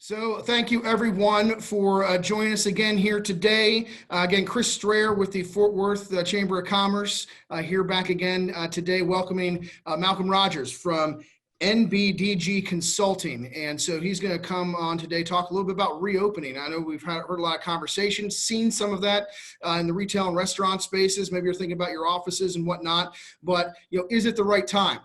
So thank you everyone for joining us again here today. Again, Chris Strayer with the Fort Worth Chamber of Commerce here back again today, welcoming Malcolm Rogers from NBDG Consulting. And so he's going to come on today, talk a little bit about reopening. I know we've heard a lot of conversations, seen some of that in the retail and restaurant spaces. Maybe you're thinking about your offices and whatnot, but is it the right time,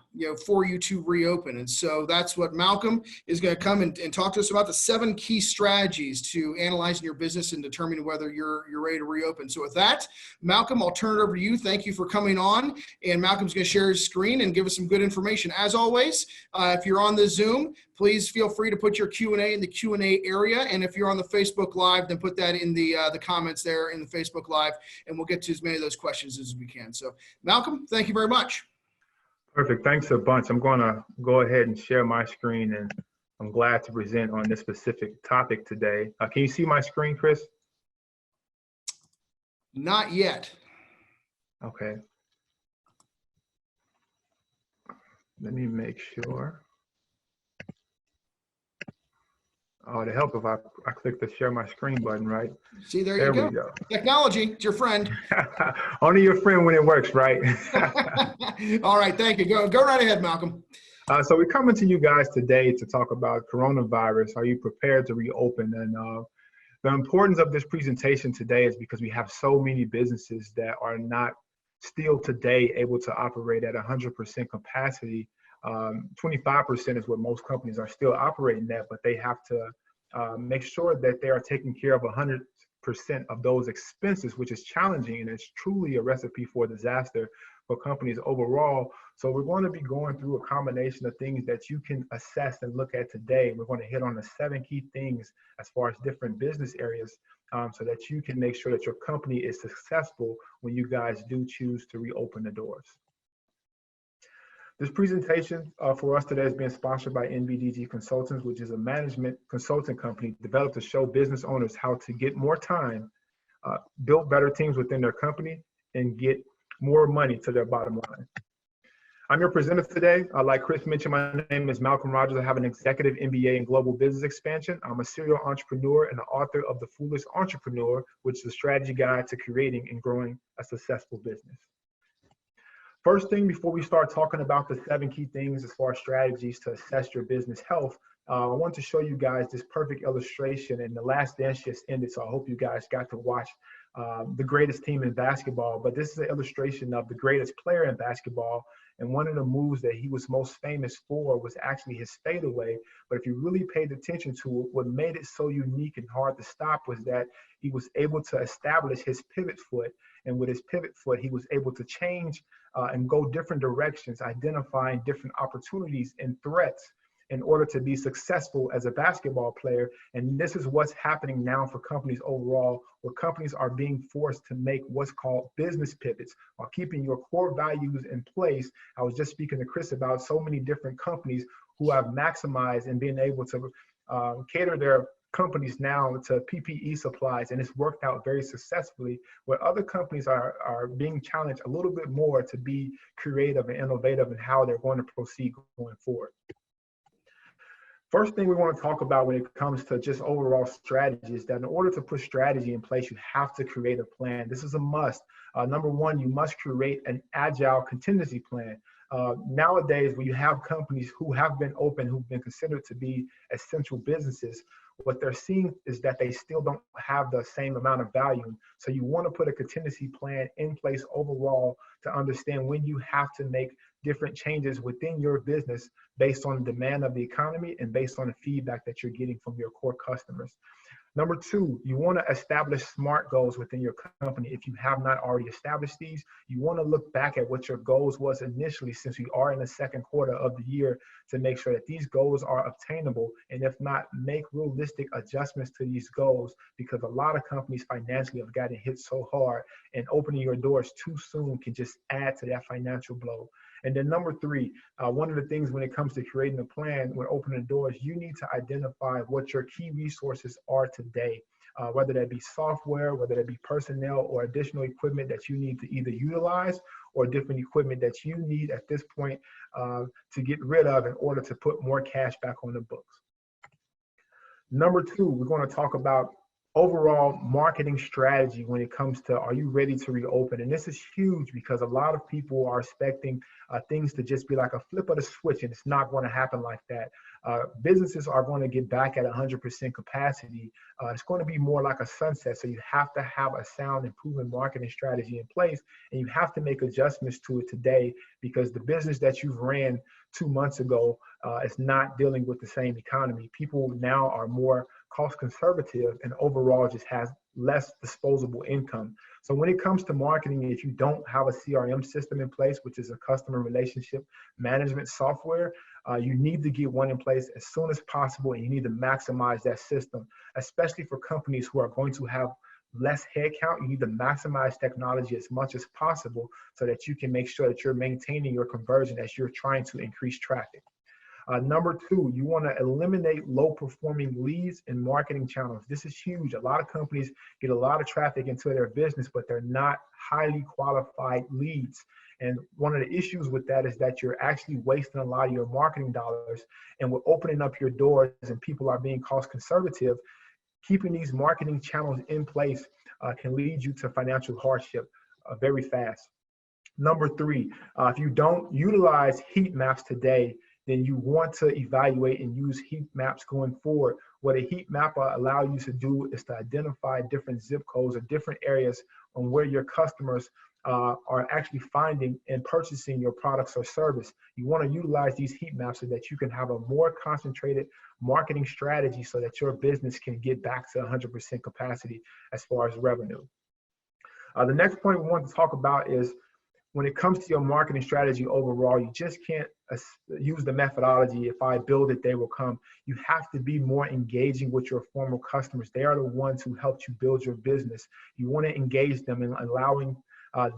for you to reopen? And so that's what Malcolm is going to come and talk to us about, the 7 key strategies to analyzing your business and determining whether you're ready to reopen. So with that, Malcolm, I'll turn it over to you. Thank you for coming on. And Malcolm's going to share his screen and give us some good information. As always, if you're on the Zoom, please feel free to put your Q&A in the Q&A area. And if you're on the Facebook Live, then put that in the comments there in the Facebook Live, and we'll get to as many of those questions as we can. So Malcolm, thank you very much. Perfect. Thanks a bunch. I'm going to go ahead and share my screen, and I'm glad to present on this specific topic today. Can you see my screen, Chris? Not yet. Okay. Let me make sure. Oh, to help if I click the share my screen button, right? See, there you go. We go. Technology, it's your friend. Only your friend when it works, right? All right, thank you. Go right ahead, Malcolm. So we're coming to you guys today to talk about coronavirus. Are you prepared to reopen? And the importance of this presentation today is because we have so many businesses that are not still today able to operate at 100% capacity. 25% is what most companies are still operating at, but they have to make sure that they are taking care of 100% of those expenses, which is challenging, and it's truly a recipe for disaster for companies overall. So we're going to be going through a combination of things that you can assess and look at today. We're going to hit on the 7 key things as far as different business areas so that you can make sure that your company is successful when you guys do choose to reopen the doors. This presentation for us today is being sponsored by NBDG Consultants, which is a management consulting company developed to show business owners how to get more time, build better teams within their company, and get more money to their bottom line. I'm your presenter today. Like Chris mentioned, my name is Malcolm Rogers. I have an executive MBA in global business expansion. I'm a serial entrepreneur and the author of The Foolish Entrepreneur, which is a strategy guide to creating and growing a successful business. First thing, before we start talking about the 7 key things as far as strategies to assess your business health, I want to show you guys this perfect illustration. And the last dance just ended, so I hope you guys got to watch the greatest team in basketball. But this is an illustration of the greatest player in basketball. And one of the moves that he was most famous for was actually his fadeaway. But if you really paid attention to it, what made it so unique and hard to stop was that he was able to establish his pivot foot. And with his pivot foot, he was able to change and go different directions, identifying different opportunities and threats in order to be successful as a basketball player. And this is what's happening now for companies overall, where companies are being forced to make what's called business pivots while keeping your core values in place. I was just speaking to Chris about so many different companies who have maximized and been able to cater their companies now to PPE supplies, and it's worked out very successfully, where other companies are being challenged a little bit more to be creative and innovative in how they're going to proceed going forward. First thing we want to talk about when it comes to just overall strategy is that in order to put strategy in place, you have to create a plan. This is a must. Number one, you must create an agile contingency plan. Nowadays, when you have companies who have been open, who've been considered to be essential businesses, what they're seeing is that they still don't have the same amount of value. So you want to put a contingency plan in place overall to understand when you have to make different changes within your business based on the demand of the economy and based on the feedback that you're getting from your core customers. Number two, you want to establish SMART goals within your company. If you have not already established these, you want to look back at what your goals was initially, since we are in the second quarter of the year, to make sure that these goals are obtainable. And if not, make realistic adjustments to these goals, because a lot of companies financially have gotten hit so hard, and opening your doors too soon can just add to that financial blow. And then number three, one of the things when it comes to creating a plan, when opening doors, you need to identify what your key resources are today, whether that be software, whether that be personnel, or additional equipment that you need to either utilize, or different equipment that you need at this point to get rid of in order to put more cash back on the books. Number two, we're going to talk about overall marketing strategy when it comes to, are you ready to reopen? And this is huge because a lot of people are expecting things to just be like a flip of the switch, and it's not going to happen like that. Businesses are going to get back at 100% capacity. It's going to be more like a sunset. So you have to have a sound and proven marketing strategy in place, and you have to make adjustments to it today because the business that you've ran 2 months ago is not dealing with the same economy. People now are more cost conservative and overall just has less disposable income. So when it comes to marketing, if you don't have a CRM system in place, which is a customer relationship management software, you need to get one in place as soon as possible, and you need to maximize that system, especially for companies who are going to have less headcount. You need to maximize technology as much as possible so that you can make sure that you're maintaining your conversion as you're trying to increase traffic. Number two, you want to eliminate low performing leads and marketing channels. This is huge. A lot of companies get a lot of traffic into their business, but they're not highly qualified leads. And one of the issues with that is that you're actually wasting a lot of your marketing dollars. And with opening up your doors and people are being cost conservative, keeping these marketing channels in place can lead you to financial hardship very fast. Number three, if you don't utilize heat maps today, then you want to evaluate and use heat maps going forward. What a heat map allow you to do is to identify different zip codes or different areas on where your customers are actually finding and purchasing your products or service. You want to utilize these heat maps so that you can have a more concentrated marketing strategy so that your business can get back to 100% capacity as far as revenue. The next point we want to talk about is when it comes to your marketing strategy overall, you just can't use the methodology, if I build it, they will come. You have to be more engaging with your former customers. They are the ones who helped you build your business. You want to engage them in allowing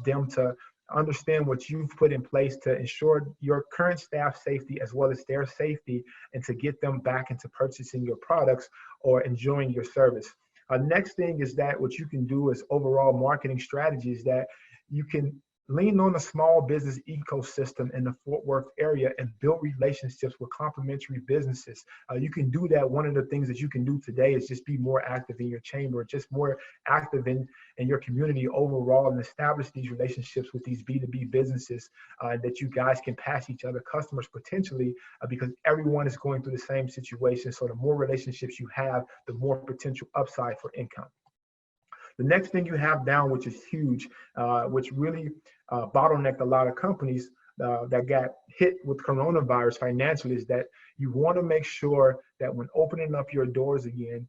them to understand what you've put in place to ensure your current staff safety as well as their safety, and to get them back into purchasing your products or enjoying your service. Next thing is that what you can do is overall marketing strategies that you can lean on the small business ecosystem in the Fort Worth area and build relationships with complementary businesses. You can do that. One of the things that you can do today is just be more active in your chamber, just more active in your community overall, and establish these relationships with these B2B businesses that you guys can pass each other customers potentially because everyone is going through the same situation. So the more relationships you have, the more potential upside for income. The next thing you have down, which is huge, which really bottlenecked a lot of companies that got hit with coronavirus financially, is that you want to make sure that when opening up your doors again,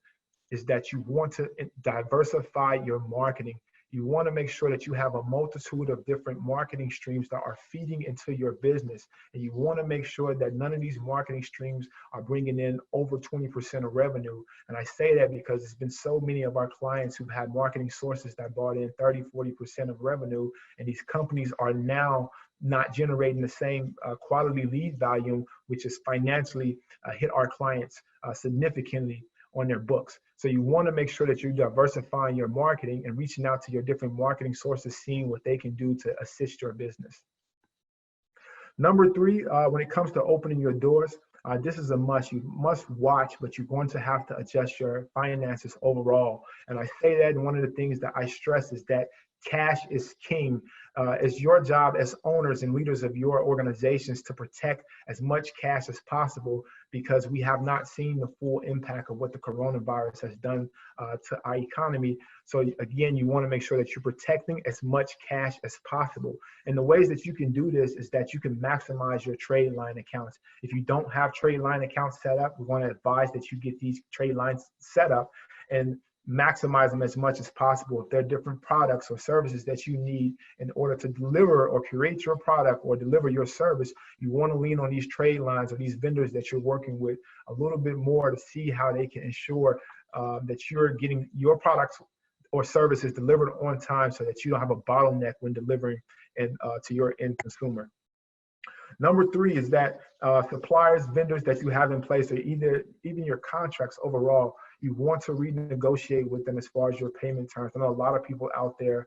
is that you want to diversify your marketing. You want to make sure that you have a multitude of different marketing streams that are feeding into your business. And you want to make sure that none of these marketing streams are bringing in over 20% of revenue. And I say that because it's been so many of our clients who've had marketing sources that brought in 30, 40% of revenue. And these companies are now not generating the same quality lead volume, which is financially hit our clients significantly on their books. So you want to make sure that you're diversifying your marketing and reaching out to your different marketing sources, seeing what they can do to assist your business. Number three, when it comes to opening your doors, this is a must. You must watch, but you're going to have to adjust your finances overall. And I say that, and one of the things that I stress is that cash is king. It's your job as owners and leaders of your organizations to protect as much cash as possible, because we have not seen the full impact of what the coronavirus has done to our economy. So again, you want to make sure that you're protecting as much cash as possible. And the ways that you can do this is that you can maximize your trade line accounts. If you don't have trade line accounts set up, we want to advise that you get these trade lines set up and maximize them as much as possible. If there are different products or services that you need in order to deliver or create your product or deliver your service, you want to lean on these trade lines or these vendors that you're working with a little bit more to see how they can ensure that you're getting your products or services delivered on time so that you don't have a bottleneck when delivering to your end consumer. Number three is that suppliers, vendors that you have in place, or even your contracts overall, you want to renegotiate with them as far as your payment terms. I know a lot of people out there,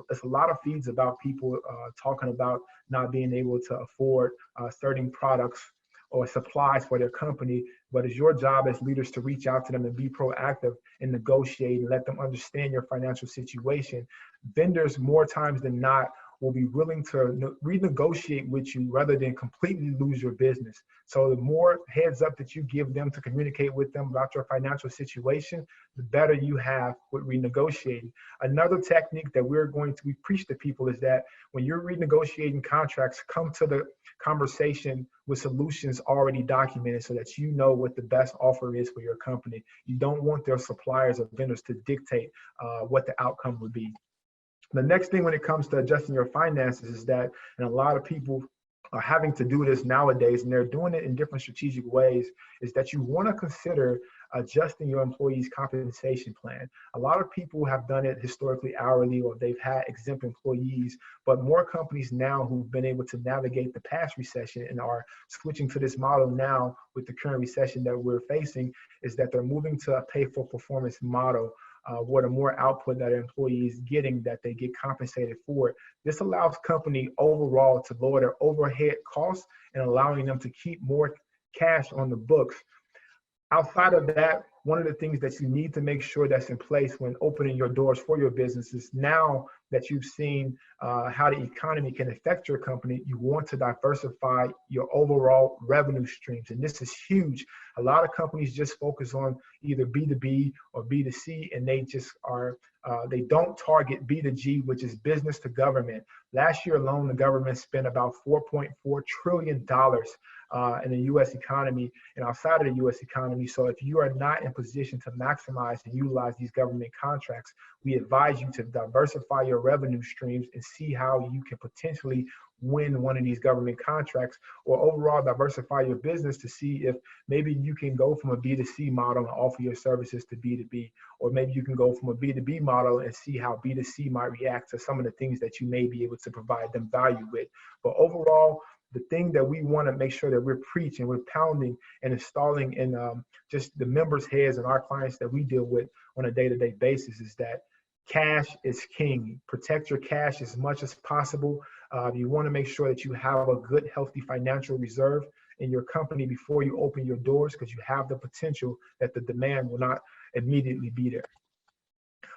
there's a lot of feeds about people talking about not being able to afford certain products or supplies for their company, but it's your job as leaders to reach out to them and be proactive and negotiate and let them understand your financial situation. Vendors, more times than not, will be willing to renegotiate with you rather than completely lose your business. So the more heads up that you give them to communicate with them about your financial situation, the better you have with renegotiating. Another technique that we preach to people is that when you're renegotiating contracts, come to the conversation with solutions already documented so that you know what the best offer is for your company. You don't want their suppliers or vendors to dictate what the outcome would be. The next thing when it comes to adjusting your finances is that, and a lot of people are having to do this nowadays, and they're doing it in different strategic ways, is that you want to consider adjusting your employees' compensation plan. A lot of people have done it historically hourly, or they've had exempt employees, but more companies now who've been able to navigate the past recession and are switching to this model now with the current recession that we're facing, is that they're moving to a pay-for-performance model. Where the more output that an employee is getting, that they get compensated for it. This allows company overall to lower their overhead costs and allowing them to keep more cash on the books. Outside of that, one of the things that you need to make sure that's in place when opening your doors for your business is, now that you've seen how the economy can affect your company, you want to diversify your overall revenue streams. And this is huge. A lot of companies just focus on either B2B or B2C, and they just are, they don't target B2G, which is business to government. Last year alone, the government spent about $4.4 trillion in the U.S. economy and outside of the U.S. economy. So if you are not in position to maximize and utilize these government contracts, we advise you to diversify your revenue streams and see how you can potentially win one of these government contracts, or overall diversify your business to see if maybe you can go from a B2C model and offer your services to B2B, or maybe you can go from a B2B model and see how B2C might react to some of the things that you may be able to provide them value with. But overall, the thing that we want to make sure that we're preaching, we're pounding and installing in just the members' heads and our clients that we deal with on a day-to-day basis is that cash is king. Protect your cash as much as possible. You want to make sure that you have a good, healthy financial reserve in your company before you open your doors, because you have the potential that the demand will not immediately be there.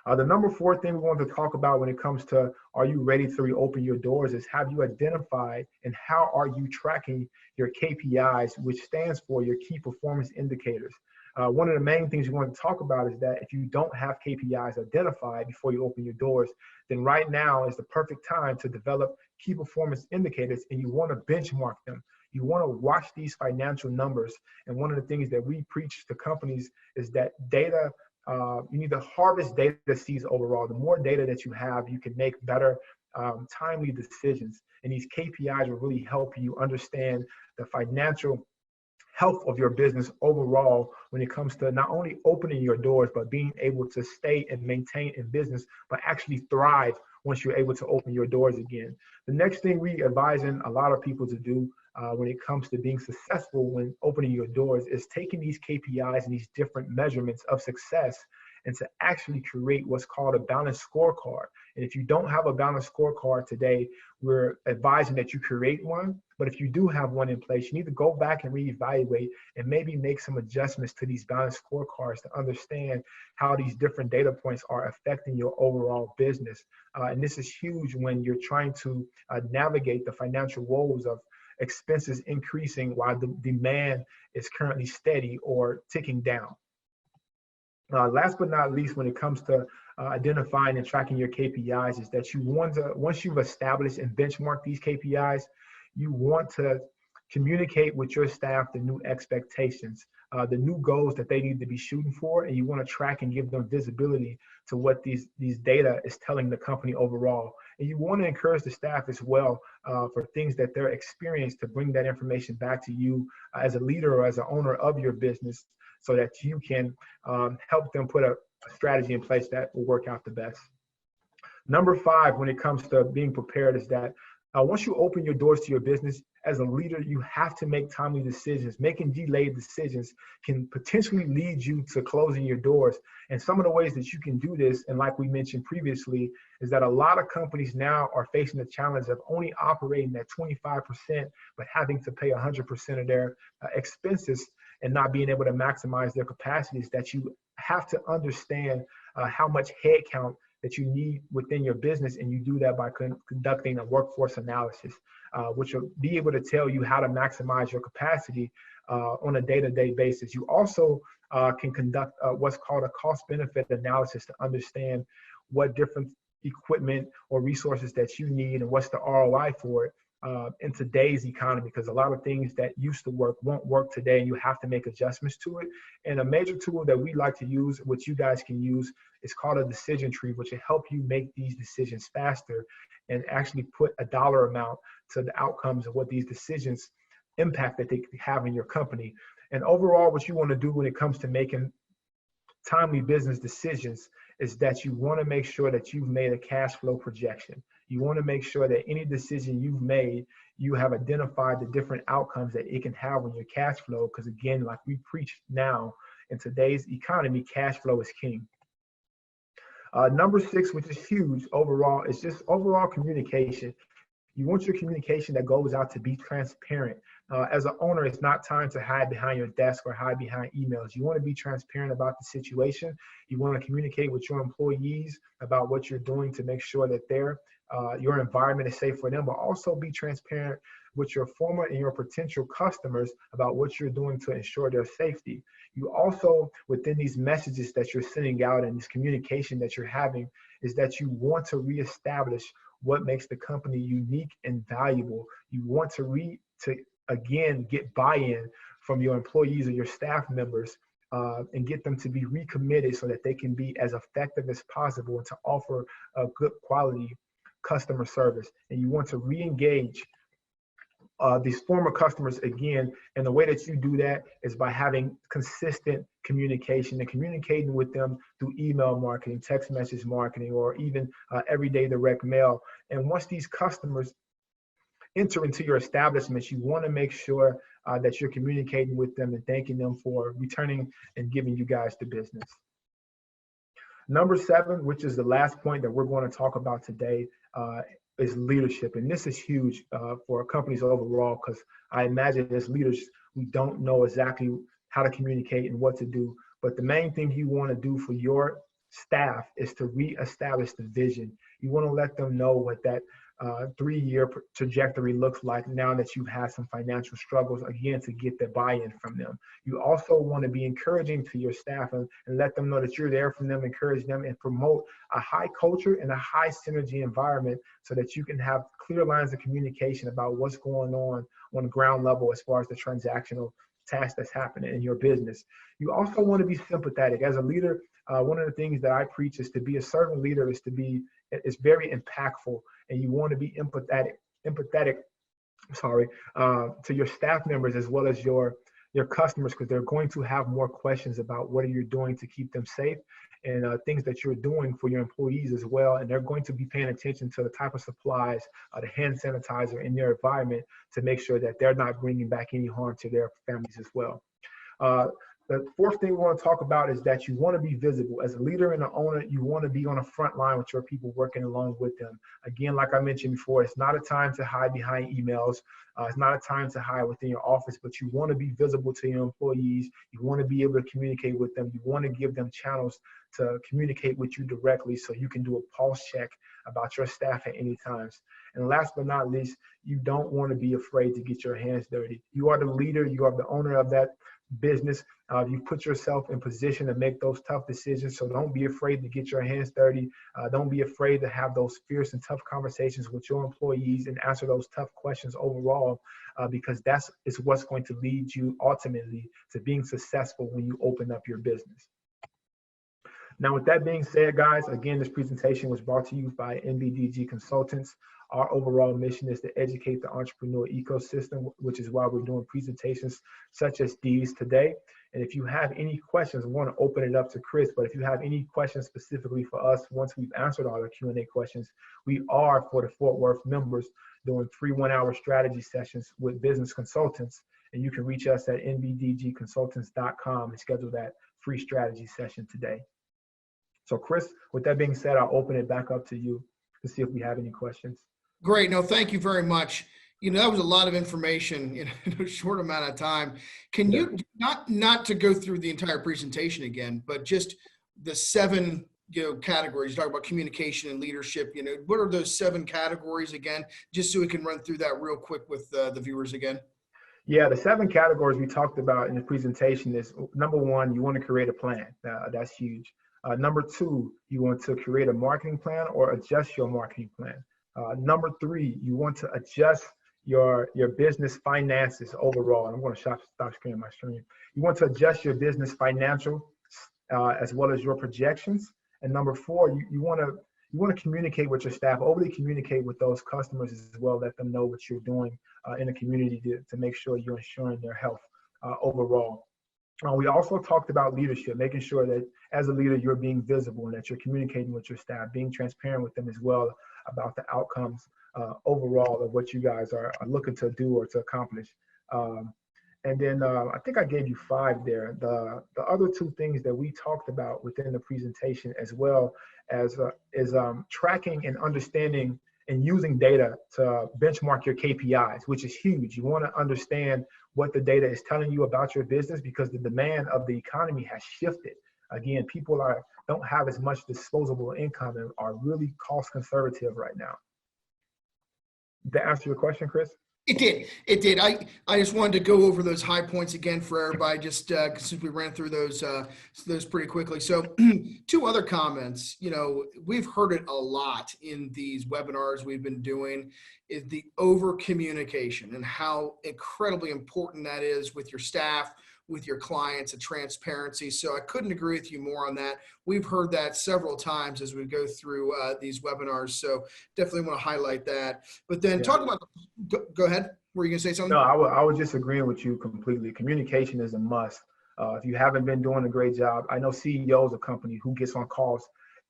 The number 4 thing we want to talk about when it comes to are you ready to reopen your doors is, have you identified and how are you tracking your KPIs, which stands for your key performance indicators. One of the main things you want to talk about is that if you don't have KPIs identified before you open your doors, then right now is the perfect time to develop key performance indicators, and you want to benchmark them. You want to watch these financial numbers. And one of the things that we preach to companies is that data, you need to harvest data seeds overall. The more data that you have, you can make better, timely decisions. And these KPIs will really help you understand the financial health of your business overall when it comes to not only opening your doors, but being able to stay and maintain in business, but actually thrive once you're able to open your doors again. The next thing we advising a lot of people to do when it comes to being successful when opening your doors is taking these KPIs and these different measurements of success and to actually create what's called a balanced scorecard. And if you don't have a balanced scorecard today, we're advising that you create one. But if you do have one in place, you need to go back and reevaluate and maybe make some adjustments to these balanced scorecards to understand how these different data points are affecting your overall business. And this is huge when you're trying to navigate the financial woes of expenses increasing while the demand is currently steady or ticking down. Last but not least, when it comes to identifying and tracking your KPIs, is that you want to, once you've established and benchmarked these KPIs, you want to communicate with your staff the new expectations, the new goals that they need to be shooting for, and you want to track and give them visibility to what these data is telling the company overall. And you want to encourage the staff as well for things that they're experienced to bring that information back to you as a leader or as an owner of your business, so that you can help them put a strategy in place that will work out the best. Number 5, when it comes to being prepared, is that once you open your doors to your business, as a leader, you have to make timely decisions. Making delayed decisions can potentially lead you to closing your doors. And some of the ways that you can do this, and like we mentioned previously, is that a lot of companies now are facing the challenge of only operating at 25%, but having to pay 100% of their expenses and not being able to maximize their capacities. That you have to understand how much headcount that you need within your business, and you do that by conducting a workforce analysis, which will be able to tell you how to maximize your capacity on a day-to-day basis. You also can conduct what's called a cost-benefit analysis to understand what different equipment or resources that you need and what's the ROI for it in today's economy, because a lot of things that used to work won't work today, and you have to make adjustments to it. And a major tool that we like to use, which you guys can use, is called a decision tree, which will help you make these decisions faster and actually put a dollar amount to the outcomes of what these decisions impact that they have in your company. And overall, what you want to do when it comes to making timely business decisions is that you want to make sure that you've made a cash flow projection. You want to make sure that any decision you've made, you have identified the different outcomes that it can have on your cash flow. Because again, like we preach now in today's economy, cash flow is king. Number 6, which is huge overall, is just overall communication. You want your communication that goes out to be transparent. As an owner, it's not time to hide behind your desk or hide behind emails. You want to be transparent about the situation. You want to communicate with your employees about what you're doing to make sure that your environment is safe for them, but also be transparent with your former and your potential customers about what you're doing to ensure their safety. You also, within these messages that you're sending out and this communication that you're having, is that you want to reestablish what makes the company unique and valuable. You want to again get buy-in from your employees or your staff members and get them to be recommitted so that they can be as effective as possible and to offer a good quality customer service. And you want to re-engage these former customers again, and the way that you do that is by having consistent communication and communicating with them through email marketing, text message marketing, or even everyday direct mail. And once these customers enter into your establishments, you want to make sure that you're communicating with them and thanking them for returning and giving you guys the business. Number 7, which is the last point that we're going to talk about today, is leadership. And this is huge for companies overall, because I imagine as leaders, we don't know exactly how to communicate and what to do. But the main thing you want to do for your staff is to reestablish the vision. You want to let them know what that 3-year trajectory looks like now that you've had some financial struggles, again, to get the buy-in from them. You also want to be encouraging to your staff and let them know that you're there for them, encourage them, and promote a high culture and a high synergy environment so that you can have clear lines of communication about what's going on the ground level as far as the transactional task that's happening in your business. You also want to be sympathetic. As a leader, one of the things that I preach is to be a servant leader is very impactful, and you want to be empathetic to your staff members as well as your customers, because they're going to have more questions about what you're doing to keep them safe and things that you're doing for your employees as well. And they're going to be paying attention to the type of supplies, the hand sanitizer in their environment to make sure that they're not bringing back any harm to their families as well. The 4th thing we want to talk about is that you want to be visible. As a leader and an owner, you want to be on the front line with your people, working along with them. Again, like I mentioned before, it's not a time to hide behind emails. It's not a time to hide within your office, but you want to be visible to your employees. You want to be able to communicate with them. You want to give them channels to communicate with you directly so you can do a pulse check about your staff at any times. And last but not least, you don't want to be afraid to get your hands dirty. You are the leader. You are the owner of that business. You put yourself in position to make those tough decisions. So don't be afraid to get your hands dirty. Don't be afraid to have those fierce and tough conversations with your employees and answer those tough questions overall, because that's what's going to lead you ultimately to being successful when you open up your business. Now, with that being said, guys, again, this presentation was brought to you by NBDG Consultants. Our overall mission is to educate the entrepreneur ecosystem, which is why we're doing presentations such as these today. And if you have any questions, I want to open it up to Chris, but if you have any questions specifically for us, once we've answered all the Q&A questions, we are, for the Fort Worth members, doing 3 one-hour strategy sessions with business consultants. And you can reach us at nbdgconsultants.com and schedule that free strategy session today. So Chris, with that being said, I'll open it back up to you to see if we have any questions. Great. No, thank you very much. That was a lot of information in a short amount of time. Can you, not to go through the entire presentation again, but just the 7 categories? You talk about communication and leadership. What are those 7 categories again, just so we can run through that real quick with the viewers again? Yeah, the 7 categories we talked about in the presentation is, number 1, you want to create a plan. That's huge. Number 2, you want to create a marketing plan or adjust your marketing plan. Number 3, you want to adjust your business finances overall. I'm going to stop sharing my screen. You want to adjust your business financial as well as your projections. And number 4, you want to communicate with your staff, overly communicate with those customers as well. Let them know what you're doing in the community to make sure you're ensuring their health overall. We also talked about leadership, making sure that as a leader, you're being visible and that you're communicating with your staff, being transparent with them as well about the outcomes overall of what you guys are looking to do or to accomplish. And then I think I gave you 5 there. The other 2 things that we talked about within the presentation, as well as is tracking and understanding and using data to benchmark your KPIs, which is huge. You want to understand what the data is telling you about your business, because the demand of the economy has shifted. Again, people don't have as much disposable income and are really cost conservative right now. Did that answer your question, Chris? It did. I just wanted to go over those high points again for everybody, just since we ran through those pretty quickly. So 2 other comments. We've heard it a lot in these webinars we've been doing, is the over communication and how incredibly important that is with your staff, with your clients, and transparency. So I couldn't agree with you more on that. We've heard that several times as we go through these webinars. So definitely want to highlight that. But then talk about, go ahead. Were you going to say something? No, I was just agreeing with you completely. Communication is a must. If you haven't been doing a great job, I know CEOs of companies who gets on calls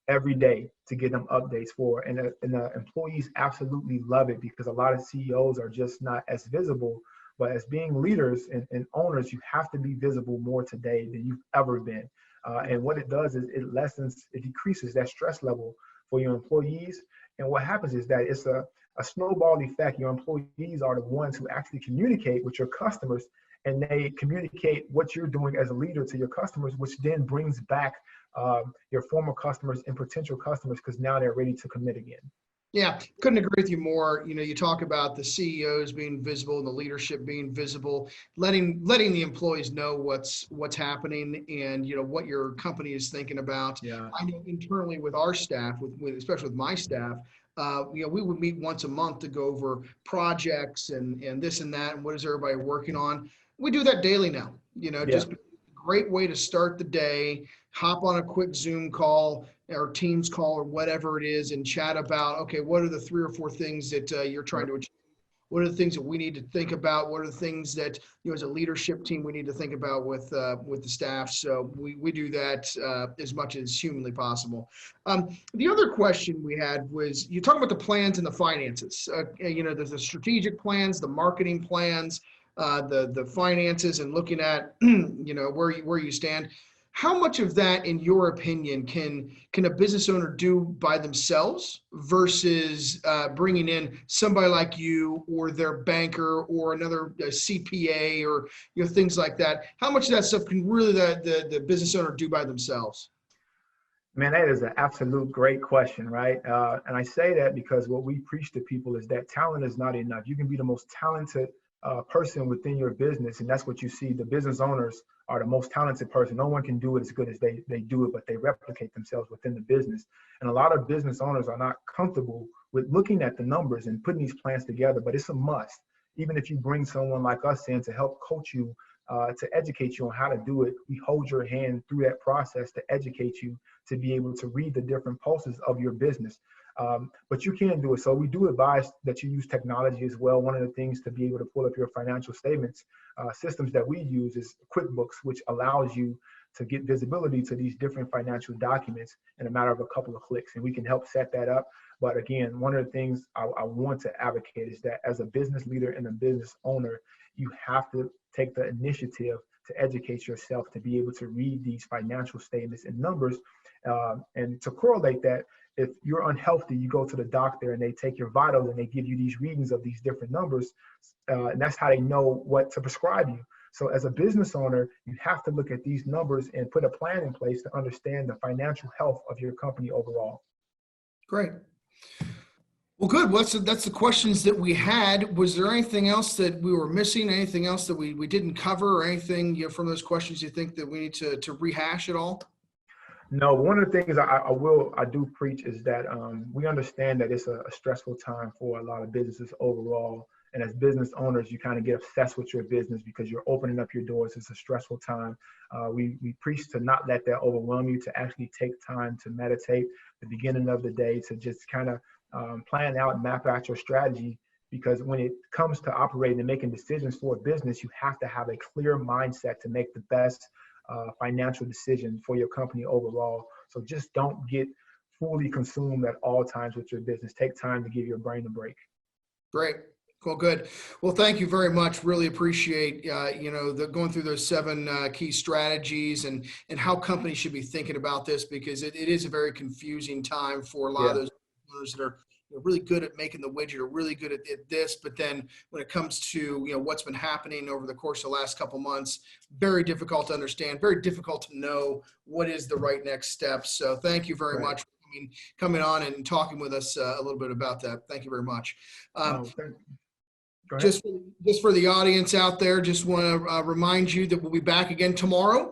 every day to get them updates for, and the employees absolutely love it, because a lot of CEOs are just not as visible. But as being leaders and owners, you have to be visible more today than you've ever been. And what it does is it decreases that stress level for your employees. And what happens is that it's a snowball effect. Your employees are the ones who actually communicate with your customers, and they communicate what you're doing as a leader to your customers, which then brings back your former customers and potential customers, because now they're ready to commit again. Yeah, couldn't agree with you more. You talk about the CEOs being visible and the leadership being visible, letting the employees know what's happening and what your company is thinking about. Yeah. I know internally with our staff, especially with my staff, we would meet once a month to go over projects and this and that and what is everybody working on. We do that daily now. Just a great way to start the day. Hop on a quick Zoom call or Teams call or whatever it is and chat about, okay, what are the 3 or 4 things that you're trying to achieve? What are the things that we need to think about? What are the things that, as a leadership team, we need to think about with the staff? So we do that as much as humanly possible. The other question we had was, you talk about the plans and the finances. There's the strategic plans, the marketing plans, the finances, and looking at, where you stand. How much of that, in your opinion, can a business owner do by themselves versus bringing in somebody like you or their banker or another CPA or things like that? How much of that stuff can really the business owner do by themselves? Man, that is an absolute great question, right? And I say that because what we preach to people is that talent is not enough. You can be the most talented person within your business, and that's what you see. The business owners are the most talented person. No one can do it as good as they do it, but they replicate themselves within the business. And a lot of business owners are not comfortable with looking at the numbers and putting these plans together, but it's a must. Even if you bring someone like us in to help coach you, to educate you on how to do it, we hold your hand through that process to educate you to be able to read the different pulses of your business. But you can do it. So we do advise that you use technology as well. One of the things to be able to pull up your financial statements, systems that we use is QuickBooks, which allows you to get visibility to these different financial documents in a matter of a couple of clicks, and we can help set that up. But again, one of the things I want to advocate is that as a business leader and a business owner, you have to take the initiative to educate yourself to be able to read these financial statements and numbers. And to correlate that, if you're unhealthy, you go to the doctor and they take your vitals and they give you these readings of these different numbers. And that's how they know what to prescribe you. So as a business owner, you have to look at these numbers and put a plan in place to understand the financial health of your company overall. Great. Well, good. That's the questions that we had. Was there anything else that we were missing? Anything else that we didn't cover, or anything from those questions you think that we need to rehash at all? No, one of the things I do preach is that we understand that it's a stressful time for a lot of businesses overall. And as business owners, you kind of get obsessed with your business because you're opening up your doors. It's a stressful time. We preach to not let that overwhelm you, to actually take time to meditate the beginning of the day, to just kind of plan out and map out your strategy. Because when it comes to operating and making decisions for a business, you have to have a clear mindset to make the best financial decision for your company overall. So just don't get fully consumed at all times with your business. Take time to give your brain a break. Great. Well, good. Well, thank you very much. Really appreciate, going through those 7 key strategies and how companies should be thinking about this, because it is a very confusing time for a lot of those owners that are really good at making the widget, or really good at this. But then when it comes to, what's been happening over the course of the last couple months, very difficult to understand, very difficult to know what is the right next step. So thank you very much for coming on and talking with us a little bit about that. Thank you very much. Just for the audience out there, just want to remind you that we'll be back again tomorrow.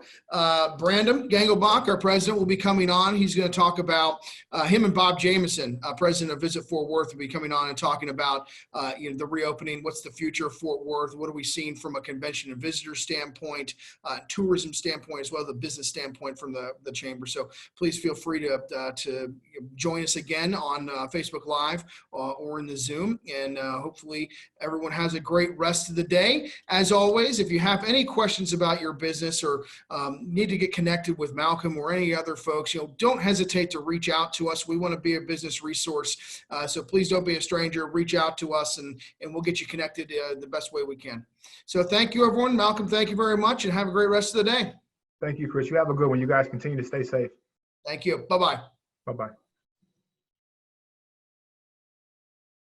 Brandon Gangelbach, our president, will be coming on. He's going to talk about him and Bob Jameson, president of Visit Fort Worth, will be coming on and talking about the reopening. What's the future of Fort Worth? What are we seeing from a convention and visitor standpoint, tourism standpoint, as well as the business standpoint from the chamber. So please feel free to join us again on Facebook Live or in the Zoom, and hopefully everyone has a great rest of the day. As always, if you have any questions about your business, or need to get connected with Malcolm or any other folks, don't hesitate to reach out to us. We want to be a business resource. So please don't be a stranger. Reach out to us and we'll get you connected the best way we can. So thank you, everyone. Malcolm, thank you very much, and have a great rest of the day. Thank you, Chris. You have a good one. You guys continue to stay safe. Thank you. Bye-bye. Bye-bye.